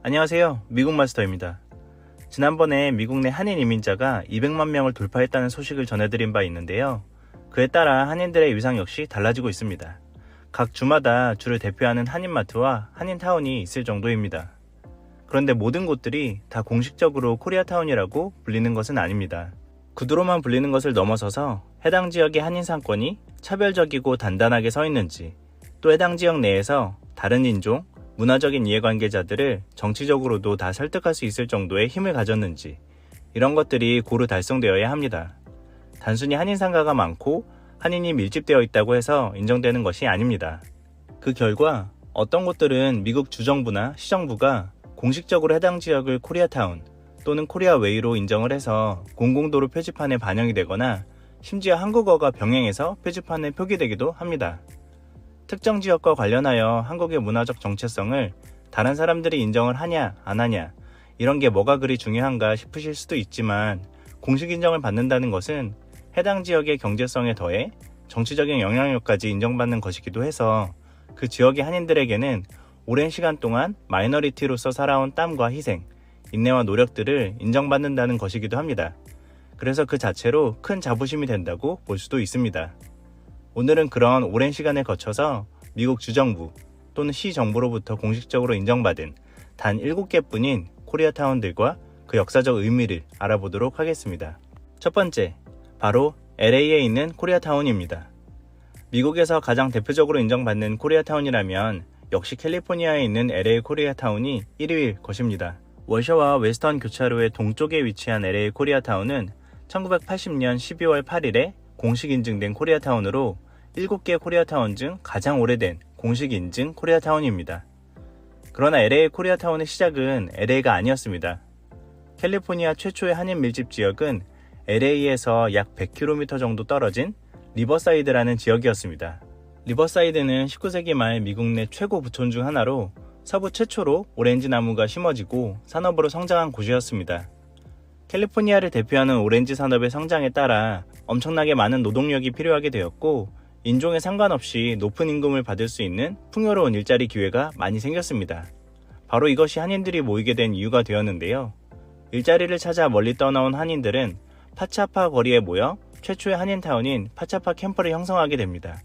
안녕하세요. 미국 마스터입니다. 지난번에 미국 내 한인 이민자가 200만 명을 돌파했다는 소식을 전해드린 바 있는데요. 그에 따라 한인들의 위상 역시 달라지고 있습니다. 각 주마다 주를 대표하는 한인마트와 한인타운이 있을 정도입니다. 그런데 모든 곳들이 다 공식적으로 코리아타운이라고 불리는 것은 아닙니다. 구두로만 불리는 것을 넘어서서 해당 지역의 한인 상권이 차별적이고 단단하게 서 있는지, 또 해당 지역 내에서 다른 인종, 문화적인 이해관계자들을 정치적으로도 다 설득할 수 있을 정도의 힘을 가졌는지, 이런 것들이 고루 달성되어야 합니다. 단순히 한인 상가가 많고 한인이 밀집되어 있다고 해서 인정되는 것이 아닙니다. 그 결과 어떤 곳들은 미국 주정부나 시정부가 공식적으로 해당 지역을 코리아타운 또는 코리아웨이로 인정을 해서 공공도로 표지판에 반영이 되거나 심지어 한국어가 병행해서 표지판에 표기되기도 합니다. 특정 지역과 관련하여 한국의 문화적 정체성을 다른 사람들이 인정을 하냐 안 하냐, 이런 게 뭐가 그리 중요한가 싶으실 수도 있지만, 공식 인정을 받는다는 것은 해당 지역의 경제성에 더해 정치적인 영향력까지 인정받는 것이기도 해서 그 지역의 한인들에게는 오랜 시간 동안 마이너리티로서 살아온 땀과 희생, 인내와 노력들을 인정받는다는 것이기도 합니다. 그래서 그 자체로 큰 자부심이 된다고 볼 수도 있습니다. 오늘은 그런 오랜 시간을 거쳐서 미국 주정부 또는 시정부로부터 공식적으로 인정받은 단 7개뿐인 코리아타운들과 그 역사적 의미를 알아보도록 하겠습니다. 첫 번째, 바로 LA에 있는 코리아타운입니다. 미국에서 가장 대표적으로 인정받는 코리아타운이라면 역시 캘리포니아에 있는 LA 코리아타운이 1위일 것입니다. 월셔와 웨스턴 교차로의 동쪽에 위치한 LA 코리아타운은 1980년 12월 8일에 공식 인증된 코리아타운으로 7개 코리아타운 중 가장 오래된 공식 인증 코리아타운입니다. 그러나 LA 코리아타운의 시작은 LA가 아니었습니다. 캘리포니아 최초의 한인 밀집 지역은 LA에서 약 100km 정도 떨어진 리버사이드라는 지역이었습니다. 리버사이드는 19세기 말 미국 내 최고 부촌 중 하나로 서부 최초로 오렌지 나무가 심어지고 산업으로 성장한 곳이었습니다. 캘리포니아를 대표하는 오렌지 산업의 성장에 따라 엄청나게 많은 노동력이 필요하게 되었고, 인종에 상관없이 높은 임금을 받을 수 있는 풍요로운 일자리 기회가 많이 생겼습니다. 바로 이것이 한인들이 모이게 된 이유가 되었는데요. 일자리를 찾아 멀리 떠나온 한인들은 파차파 거리에 모여 최초의 한인타운인 파차파 캠프를 형성하게 됩니다.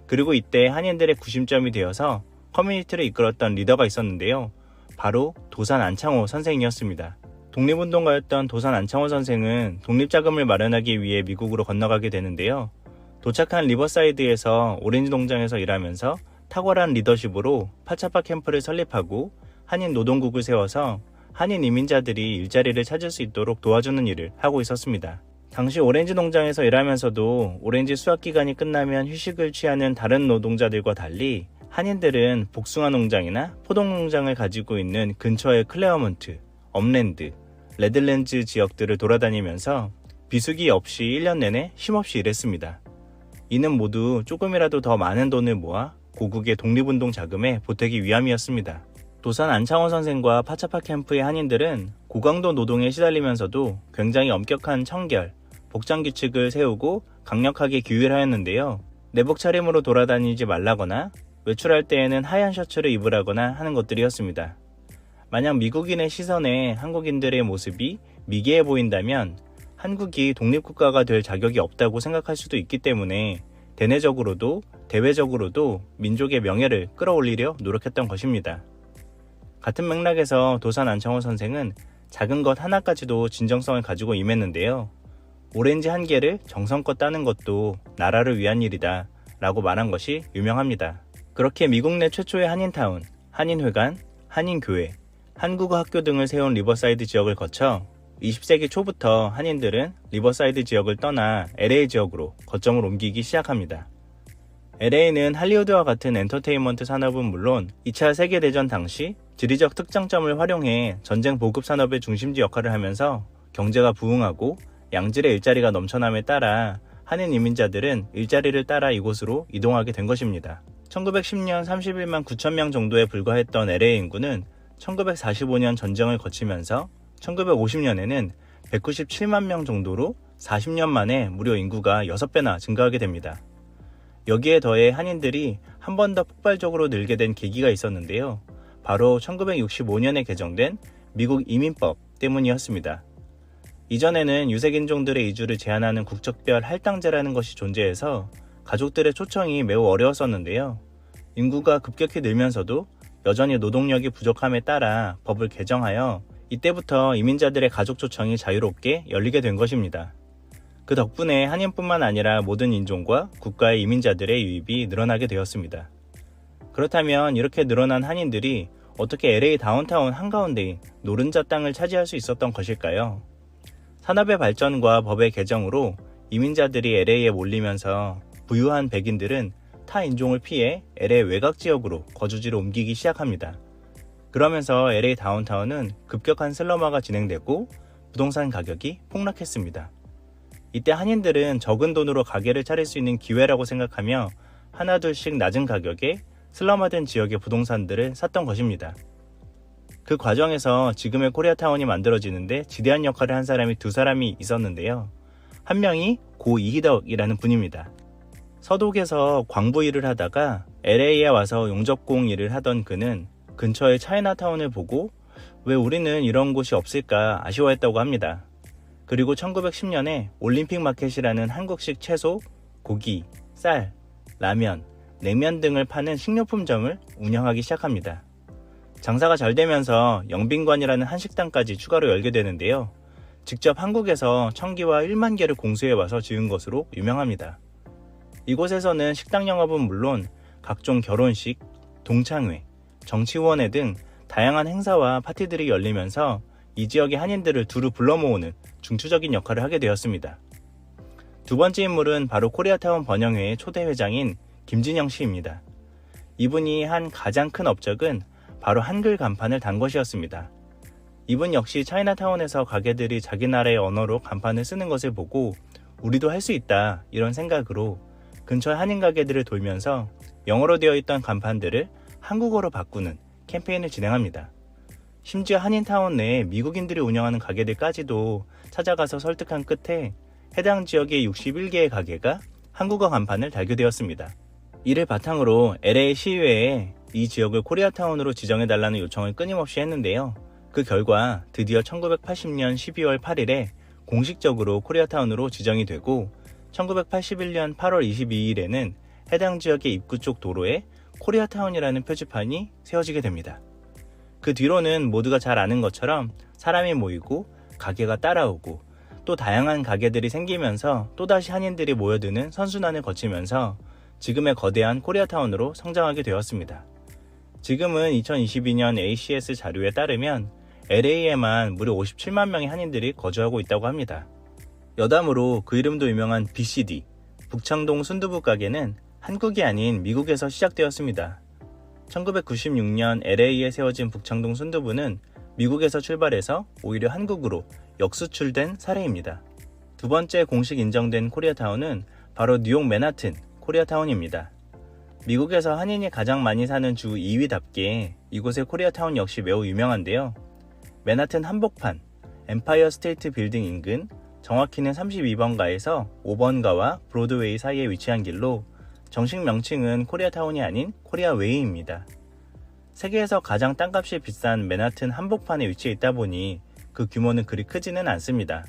그리고 이때 한인들의 구심점이 되어서 커뮤니티를 이끌었던 리더가 있었는데요. 바로 도산 안창호 선생이었습니다. 독립운동가였던 도산 안창호 선생은 독립자금을 마련하기 위해 미국으로 건너가게 되는데요. 도착한 리버사이드에서 오렌지 농장에서 일하면서 탁월한 리더십으로 파차파 캠프를 설립하고 한인 노동국을 세워서 한인 이민자들이 일자리를 찾을 수 있도록 도와주는 일을 하고 있었습니다. 당시 오렌지 농장에서 일하면서도 오렌지 수확 기간이 끝나면 휴식을 취하는 다른 노동자들과 달리 한인들은 복숭아 농장이나 포도 농장을 가지고 있는 근처의 클레어먼트, 업랜드, 레드랜즈 지역들을 돌아다니면서 비수기 없이 1년 내내 쉼없이 일했습니다. 이는 모두 조금이라도 더 많은 돈을 모아 고국의 독립운동 자금에 보태기 위함이었습니다. 도산 안창호 선생과 파차파 캠프의 한인들은 고강도 노동에 시달리면서도 굉장히 엄격한 청결, 복장 규칙을 세우고 강력하게 규율하였는데요. 내복 차림으로 돌아다니지 말라거나 외출할 때에는 하얀 셔츠를 입으라거나 하는 것들이었습니다. 만약 미국인의 시선에 한국인들의 모습이 미개해 보인다면 한국이 독립국가가 될 자격이 없다고 생각할 수도 있기 때문에 대내적으로도 대외적으로도 민족의 명예를 끌어올리려 노력했던 것입니다. 같은 맥락에서 도산 안창호 선생은 작은 것 하나까지도 진정성을 가지고 임했는데요. 오렌지 한 개를 정성껏 따는 것도 나라를 위한 일이다 라고 말한 것이 유명합니다. 그렇게 미국 내 최초의 한인타운, 한인회관, 한인교회, 한국어 학교 등을 세운 리버사이드 지역을 거쳐 20세기 초부터 한인들은 리버사이드 지역을 떠나 LA 지역으로 거점을 옮기기 시작합니다. LA는 할리우드와 같은 엔터테인먼트 산업은 물론 2차 세계대전 당시 지리적 특장점을 활용해 전쟁 보급 산업의 중심지 역할을 하면서 경제가 부흥하고 양질의 일자리가 넘쳐남에 따라 한인 이민자들은 일자리를 따라 이곳으로 이동하게 된 것입니다. 1910년 31만 9천 명 정도에 불과했던 LA 인구는 1945년 전쟁을 거치면서 1950년에는 197만 명 정도로 40년 만에 무려 인구가 6배나 증가하게 됩니다. 여기에 더해 한인들이 한 번 더 폭발적으로 늘게 된 계기가 있었는데요. 바로 1965년에 개정된 미국 이민법 때문이었습니다. 이전에는 유색인종들의 이주를 제한하는 국적별 할당제라는 것이 존재해서 가족들의 초청이 매우 어려웠었는데요. 인구가 급격히 늘면서도 여전히 노동력이 부족함에 따라 법을 개정하여 이때부터 이민자들의 가족 초청이 자유롭게 열리게 된 것입니다. 그 덕분에 한인뿐만 아니라 모든 인종과 국가의 이민자들의 유입이 늘어나게 되었습니다. 그렇다면 이렇게 늘어난 한인들이 어떻게 LA 다운타운 한가운데인 노른자 땅을 차지할 수 있었던 것일까요? 산업의 발전과 법의 개정으로 이민자들이 LA에 몰리면서 부유한 백인들은 타 인종을 피해 LA 외곽 지역으로 거주지를 옮기기 시작합니다. 그러면서 LA 다운타운은 급격한 슬럼화가 진행되고 부동산 가격이 폭락했습니다. 이때 한인들은 적은 돈으로 가게를 차릴 수 있는 기회라고 생각하며 하나둘씩 낮은 가격에 슬럼화된 지역의 부동산들을 샀던 것입니다. 그 과정에서 지금의 코리아타운이 만들어지는데 지대한 역할을 한 사람이 두 사람이 있었는데요. 한 명이 고 이희덕이라는 분입니다. 서독에서 광부 일을 하다가 LA에 와서 용접공 일을 하던 그는 근처의 차이나타운을 보고 왜 우리는 이런 곳이 없을까 아쉬워했다고 합니다. 그리고 1910년에 올림픽 마켓이라는 한국식 채소, 고기, 쌀, 라면, 냉면 등을 파는 식료품점을 운영하기 시작합니다. 장사가 잘 되면서 영빈관이라는 한식당까지 추가로 열게 되는데요. 직접 한국에서 청기와 1만 개를 공수해와서 지은 것으로 유명합니다. 이곳에서는 식당 영업은 물론 각종 결혼식, 동창회, 정치후원회 등 다양한 행사와 파티들이 열리면서 이 지역의 한인들을 두루 불러 모으는 중추적인 역할을 하게 되었습니다. 두 번째 인물은 바로 코리아타운 번영회의 초대 회장인 김진영 씨입니다. 이분이 한 가장 큰 업적은 바로 한글 간판을 단 것이었습니다. 이분 역시 차이나타운에서 가게들이 자기 나라의 언어로 간판을 쓰는 것을 보고 우리도 할 수 있다 이런 생각으로 근처 한인 가게들을 돌면서 영어로 되어 있던 간판들을 한국어로 바꾸는 캠페인을 진행합니다. 심지어 한인타운 내에 미국인들이 운영하는 가게들까지도 찾아가서 설득한 끝에 해당 지역의 61개의 가게가 한국어 간판을 달게 되었습니다. 이를 바탕으로 LA 시의회에 이 지역을 코리아타운으로 지정해달라는 요청을 끊임없이 했는데요. 그 결과 드디어 1980년 12월 8일에 공식적으로 코리아타운으로 지정이 되고 1981년 8월 22일에는 해당 지역의 입구 쪽 도로에 코리아타운이라는 표지판이 세워지게 됩니다. 그 뒤로는 모두가 잘 아는 것처럼 사람이 모이고 가게가 따라오고 또 다양한 가게들이 생기면서 또다시 한인들이 모여드는 선순환을 거치면서 지금의 거대한 코리아타운으로 성장하게 되었습니다. 지금은 2022년 ACS 자료에 따르면 LA에만 무려 57만 명의 한인들이 거주하고 있다고 합니다. 여담으로 그 이름도 유명한 BCD, 북창동 순두부 가게는 한국이 아닌 미국에서 시작되었습니다. 1996년 LA에 세워진 북창동 순두부는 미국에서 출발해서 오히려 한국으로 역수출된 사례입니다. 두 번째 공식 인정된 코리아타운은 바로 뉴욕 맨하튼 코리아타운입니다. 미국에서 한인이 가장 많이 사는 주 2위답게 이곳의 코리아타운 역시 매우 유명한데요. 맨하튼 한복판, 엠파이어 스테이트 빌딩 인근, 정확히는 32번가에서 5번가와 브로드웨이 사이에 위치한 길로 정식 명칭은 코리아타운이 아닌 코리아웨이입니다. 세계에서 가장 땅값이 비싼 맨하튼 한복판에 위치해 있다 보니 그 규모는 그리 크지는 않습니다.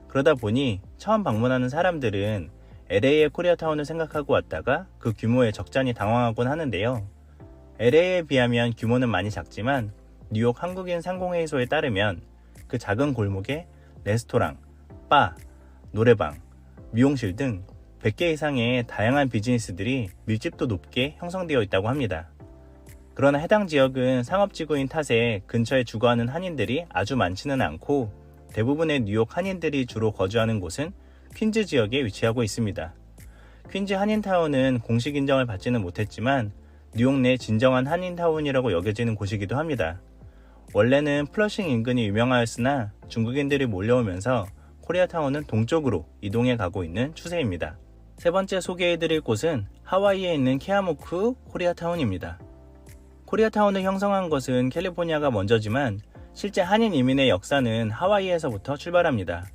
그러다 보니 처음 방문하는 사람들은 LA의 코리아타운을 생각하고 왔다가 그 규모에 적잖이 당황하곤 하는데요. LA에 비하면 규모는 많이 작지만 뉴욕 한국인 상공회의소에 따르면 그 작은 골목에 레스토랑, 바, 노래방, 미용실 등 100개 이상의 다양한 비즈니스들이 밀집도 높게 형성되어 있다고 합니다. 그러나 해당 지역은 상업지구인 탓에 근처에 주거하는 한인들이 아주 많지는 않고 대부분의 뉴욕 한인들이 주로 거주하는 곳은 퀸즈 지역에 위치하고 있습니다. 퀸즈 한인타운은 공식 인정을 받지는 못했지만 뉴욕 내 진정한 한인타운이라고 여겨지는 곳이기도 합니다. 원래는 플러싱 인근이 유명하였으나 중국인들이 몰려오면서 코리아타운은 동쪽으로 이동해 가고 있는 추세입니다. 세 번째 소개해드릴 곳은 하와이에 있는 케아모쿠 코리아타운입니다. 코리아타운을 형성한 것은 캘리포니아가 먼저지만 실제 한인 이민의 역사는 하와이에서부터 출발합니다.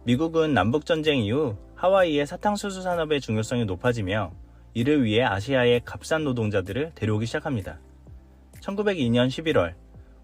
미국은 남북전쟁 이후 하와이의 사탕수수 산업의 중요성이 높아지며 이를 위해 아시아의 값싼 노동자들을 데려오기 시작합니다. 1902년 11월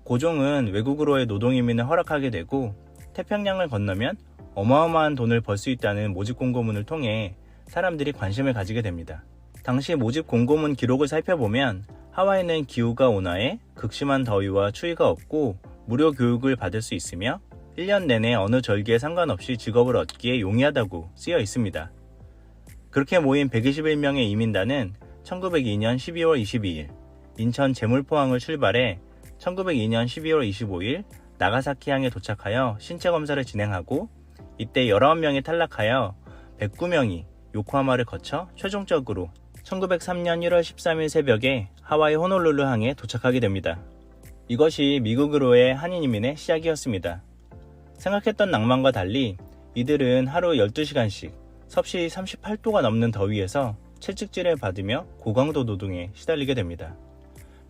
고종은 외국으로의 노동이민을 허락하게 되고 태평양을 건너면 어마어마한 돈을 벌 수 있다는 모집 공고문을 통해 사람들이 관심을 가지게 됩니다. 당시 모집 공고문 기록을 살펴보면 하와이는 기후가 온화해 극심한 더위와 추위가 없고 무료 교육을 받을 수 있으며 1년 내내 어느 절기에 상관없이 직업을 얻기에 용이하다고 쓰여 있습니다. 그렇게 모인 121명의 이민단은 1902년 12월 22일 인천 제물포항을 출발해 1902년 12월 25일 나가사키항에 도착하여 신체검사를 진행하고 이때 19명이 탈락하여 109명이 요코하마를 거쳐 최종적으로 1903년 1월 13일 새벽에 하와이 호놀룰루항에 도착하게 됩니다. 이것이 미국으로의 한인 이민의 시작이었습니다. 생각했던 낭만과 달리 이들은 하루 12시간씩 섭씨 38도가 넘는 더위에서 채찍질을 받으며 고강도 노동에 시달리게 됩니다.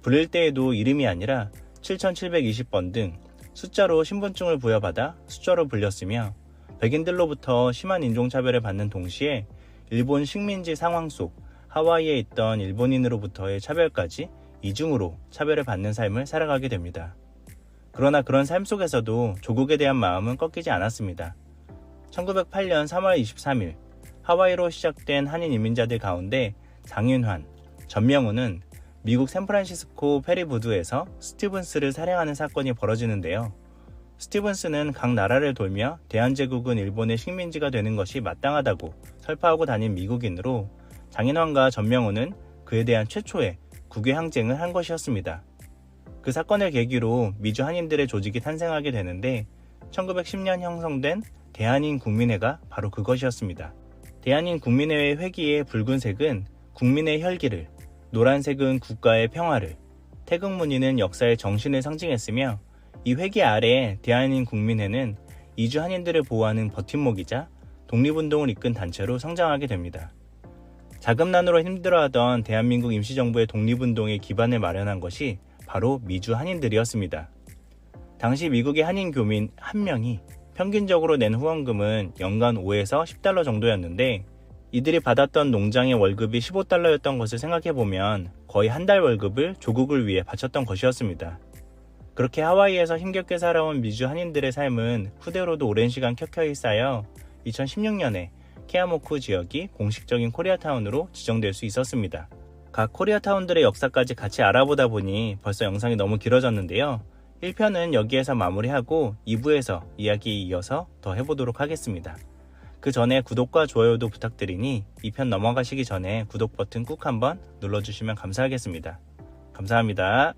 불릴 때에도 이름이 아니라 7720번 등 숫자로 신분증을 부여받아 숫자로 불렸으며 백인들로부터 심한 인종차별을 받는 동시에 일본 식민지 상황 속 하와이에 있던 일본인으로부터의 차별까지 이중으로 차별을 받는 삶을 살아가게 됩니다. 그러나 그런 삶 속에서도 조국에 대한 마음은 꺾이지 않았습니다. 1908년 3월 23일 하와이로 시작된 한인 이민자들 가운데 장윤환, 전명훈은 미국 샌프란시스코 페리부두에서 스티븐스를 살해하는 사건이 벌어지는데요. 스티븐스는 각 나라를 돌며 대한제국은 일본의 식민지가 되는 것이 마땅하다고 설파하고 다닌 미국인으로 장인환과 전명훈은 그에 대한 최초의 국외 항쟁을 한 것이었습니다. 그 사건을 계기로 미주 한인들의 조직이 탄생하게 되는데 1910년 형성된 대한인 국민회가 바로 그것이었습니다. 대한인 국민회의 회기의 붉은색은 국민의 혈기를, 노란색은 국가의 평화를, 태극무늬는 역사의 정신을 상징했으며 이 회기 아래 대한인 국민회는 이주 한인들을 보호하는 버팀목이자 독립운동을 이끈 단체로 성장하게 됩니다. 자금난으로 힘들어하던 대한민국 임시정부의 독립운동의 기반을 마련한 것이 바로 미주 한인들이었습니다. 당시 미국의 한인 교민 1명이 평균적으로 낸 후원금은 연간 5에서 10달러 정도였는데 이들이 받았던 농장의 월급이 15달러였던 것을 생각해보면 거의 한 달 월급을 조국을 위해 바쳤던 것이었습니다. 그렇게 하와이에서 힘겹게 살아온 미주 한인들의 삶은 후대로도 오랜 시간 켜켜이 쌓여 2016년에 케아모쿠 지역이 공식적인 코리아타운으로 지정될 수 있었습니다. 각 코리아타운들의 역사까지 같이 알아보다 보니 벌써 영상이 너무 길어졌는데요. 1편은 여기에서 마무리하고 2부에서 이야기 이어서 더 해보도록 하겠습니다. 그 전에 구독과 좋아요도 부탁드리니 2편 넘어가시기 전에 구독 버튼 꾹 한번 눌러주시면 감사하겠습니다. 감사합니다.